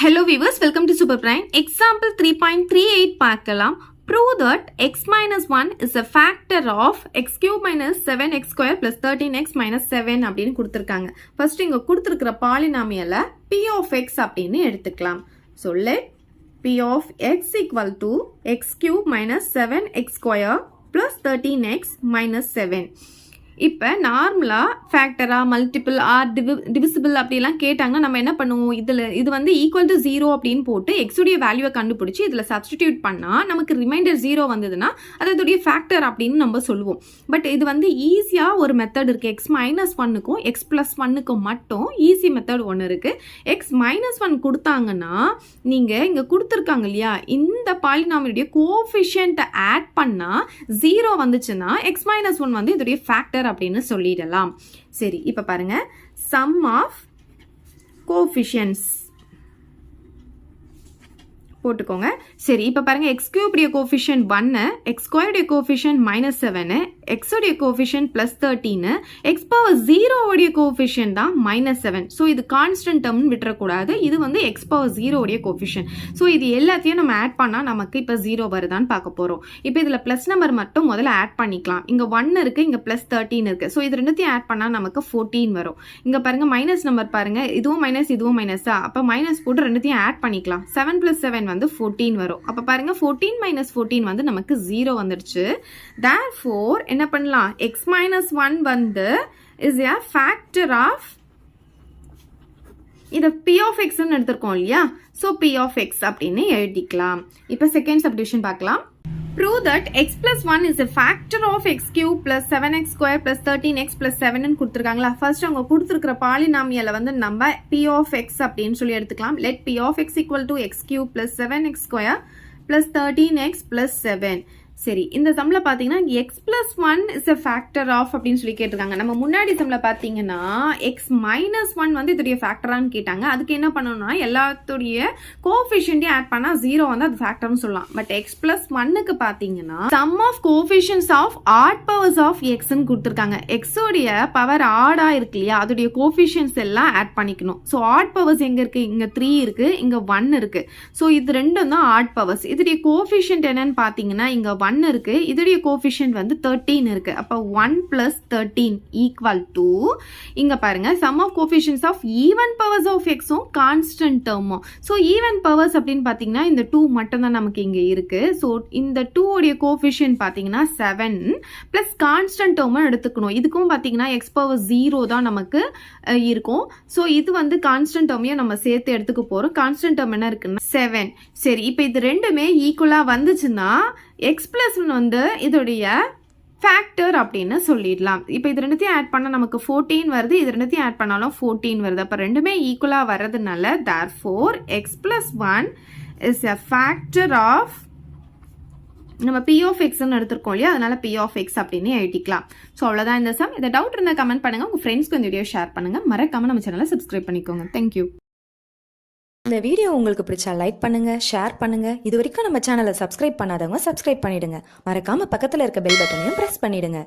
Hello viewers, welcome to Super Prime. Example 3.38 பார்க்கலாம். Prove that x minus 1 is a factor of x cube minus 7x square plus 13x minus 7 அப்படின்னு கொடுத்திருக்காங்க. First இங்க கொடுத்திருக்கிற பாலினாமியல p of x அப்படின்னு எடுத்துக்கலாம். So let p of x equal to x cube minus 7x square plus 13x minus 7. இப்போ நார்மலாக ஃபேக்டராக multiple R divisible அப்படிலாம் கேட்டாங்கன்னா நம்ம என்ன பண்ணுவோம், இது வந்து ஈக்குவல் டு 0 அப்படின்னு போட்டு எக்ஸுடைய வேல்யூவை கண்டுபிடிச்சி இதில் சப்ஸ்டிடியூட் பண்ணால் நமக்கு ரிமைண்டர் 0 வந்ததுன்னா அதோடைய ஃபேக்டர் அப்படின்னு நம்ம சொல்லுவோம். பட் இது வந்து ஈஸியாக ஒரு மெத்தட் இருக்குது. எக்ஸ் மைனஸ் ஒன்னுக்கும் எக்ஸ் ப்ளஸ் ஒன்னுக்கும் மட்டும் ஈஸி மெத்தட் ஒன்று இருக்குது. எக்ஸ் மைனஸ் ஒன் கொடுத்தாங்கன்னா நீங்கள் இங்கே கொடுத்துருக்காங்க இல்லையா, இந்த பாலினாமியோடைய கோஎஃபிஷியன்ட்டை ஆட் பண்ணால் 0 வந்துச்சுன்னா எக்ஸ் மைனஸ் ஒன் வந்து இதோடைய ஃபேக்டர் அப்படின்னு சொல்லிடலாம். சரி, இப்ப பாருங்க, sum of coefficients போட்டுக்கோங்க. சரி, இப்போ பாருங்க, எக்ஸ் கியூபுடைய கோஃபிஷியன்ட் 1, எக்ஸ் ஸ்கொயருடைய கோஃபிஷியன்ட் -7, எக்ஸுடைய கோஃபிஷியன்ட் +13, எக்ஸ் பவர் 0 உடைய கோஃபிஷியன்ட் தான் -7. ஸோ இது கான்ஸ்டன்ட் டேர்ம்னு விட்டுறக்கூடாது. இது வந்து எக்ஸ் பவர் 0 உடைய கோஃபிஷியன்ட். ஸோ இது எல்லாத்தையும் நம்ம ஆட் பண்ணால் நமக்கு இப்போ 0 வருதான்னு பார்க்க போகிறோம். இப்போ இதில் ப்ளஸ் நம்பர் மட்டும் முதல்ல ஆட் பண்ணிக்கலாம். இங்கே 1 இருக்குது, இங்கே +13 இருக்குது. ஸோ இது ரெண்டுத்தையும் ஆட் பண்ணால் நமக்கு 14 வரும். இங்கே பாருங்க, மைனஸ் நம்பர் பாருங்க, இதுவும் மைனஸ் இதுவும் மைனஸா, அப்போ மைனஸ் போட்டு ரெண்டுத்தையும் ஆட் பண்ணிக்கலாம். 7 + 7 வந்து 14 வரும். அப்ப பாருங்க, 14 - 14 வந்து நமக்கு 0 வந்துருச்சு. therefore என்ன பண்ணலாம், x - 1 வந்து is a factor of இத p of x ன்னு எடுத்துருக்கோம் இல்லையா, so p of x அப்படின்னு எழுதிக்கலாம். இப்ப செகண்ட் சப்டிவிஷன் பார்க்கலாம். Prove that x plus 1 is a factor of x cube plus 7x square plus 13x plus 7 ன்னு கொடுத்துருக்காங்களா. ஃபர்ஸ்ட் அவங்க கொடுத்துருக்கிற பாலினாமியலை வந்து நம்ம p of x அப்படின்னு சொல்லி எடுத்துக்கலாம். let p of x equal to x cube plus 7x square plus 13x plus 7. சரி, இந்த சம்ல பாத்தீங்கன்னா x plus 1 is a factor of அப்படின்னு சொல்லி கேட்டிருக்காங்க. நம்ம முன்னாடி சம்ல பாத்தீங்கன்னா x minus 1 வந்து இதோடைய ஃபேக்டரான்னு கேட்டாங்க. அதுக்கு என்ன பண்ணணும்னா எல்லாத்துடைய கோஎஃபிஷியன்ட்டையும் ஆட் பண்ணா 0 வந்து அது ஃபேக்டர்னு சொல்லலாம். பட் x plus 1க்கு பாத்தீங்கன்னா sum of coefficients of odd powers of x ன்னு கொடுத்துருக்காங்க. x உடைய பவர் ஆடா இருக்கு இல்லையா, அதோடைய கோஎஃபிஷியன்ட்ஸ் எல்லாம் ஆட் பண்ணிக்கணும். ஸோ ஆட் பவர்ஸ் எங்க இருக்கு, இங்க 3 இருக்கு, இங்க 1 இருக்கு. ஸோ இது ரெண்டும் தான் ஆட் பவர்ஸ். இதோடைய கோஎஃபிஷியன்ட் என்னன்னு பாத்தீங்கன்னா இங்க 1 இருக்கு, இதோடைய கோஎஃபிஷியன்ட் வந்து 13 இருக்கு. அப்ப 1 + 13 ஈக்குவல் டு, இங்க பாருங்க, sum of coefficients of even powers of x உம் கான்ஸ்டன்ட் டேர்மும். ஸோ ஈவன் பவர்ஸ் அப்படின்னு பாத்தீங்கன்னா இந்த 2 மட்டும் தான் நமக்கு இங்க இருக்கு. ஸோ இந்த 2 உடைய கோஎஃபிஷியன்ட் பாத்தீங்கன்னா 7 பிளஸ் கான்ஸ்டன்ட் டேர்மும் எடுத்துக்கணும். இதுக்கும் பாத்தீங்கன்னா x பவர் 0 தான் நமக்கு இருக்கும். ஸோ இது வந்து கான்ஸ்டன்ட் டேர்மையும் நம்ம சேர்த்து எடுத்துக்க போறோம். கான்ஸ்டன்ட் டேர்ம் என்ன இருக்குன்னா 7. சரி, இப்போ இது ரெண்டுமே ஈக்குவலா வந்துச்சுன்னா x plus 1 வந்து இதோடைய ஃபேக்டர் அப்படின்னு சொல்லிடலாம். இப்போ இது ரெண்டுத்தையும் ஆட் பண்ணால் நமக்கு 14 வருது, இது ரெண்டுத்தையும் ஆட் பண்ணாலும் 14 வருது. அப்போ ரெண்டுமே ஈக்குவலாக வர்றதுனால therefore x plus 1 is a factor of நம்ம p of x ன்னு எடுத்துருக்கோம் இல்லையா, அதனால p of x அப்படின்னு எழுதிக்கலாம். ஸோ அவ்வளோதான் இந்த சம். இந்த டவுட் இருந்தால் கமெண்ட் பண்ணுங்க, உங்கள் ஃப்ரெண்ட்ஸ்க்கு இந்த வீடியோ ஷேர் பண்ணுங்க, மறக்காம நம்ம சேனலை சப்ஸ்கிரைப் பண்ணிக்கோங்க. தேங்க்யூ. இந்த வீடியோ உங்களுக்கு பிடிச்சா லைக் பண்ணுங்க, ஷேர் பண்ணுங்க. இது வரைக்கும் நம்ம சேனலை சப்ஸ்கிரைப் பண்ணாதவங்க சப்ஸ்கிரைப் பண்ணிடுங்க. மறக்காம பக்கத்துல இருக்க பெல் பட்டனையும் பிரஸ் பண்ணிடுங்க.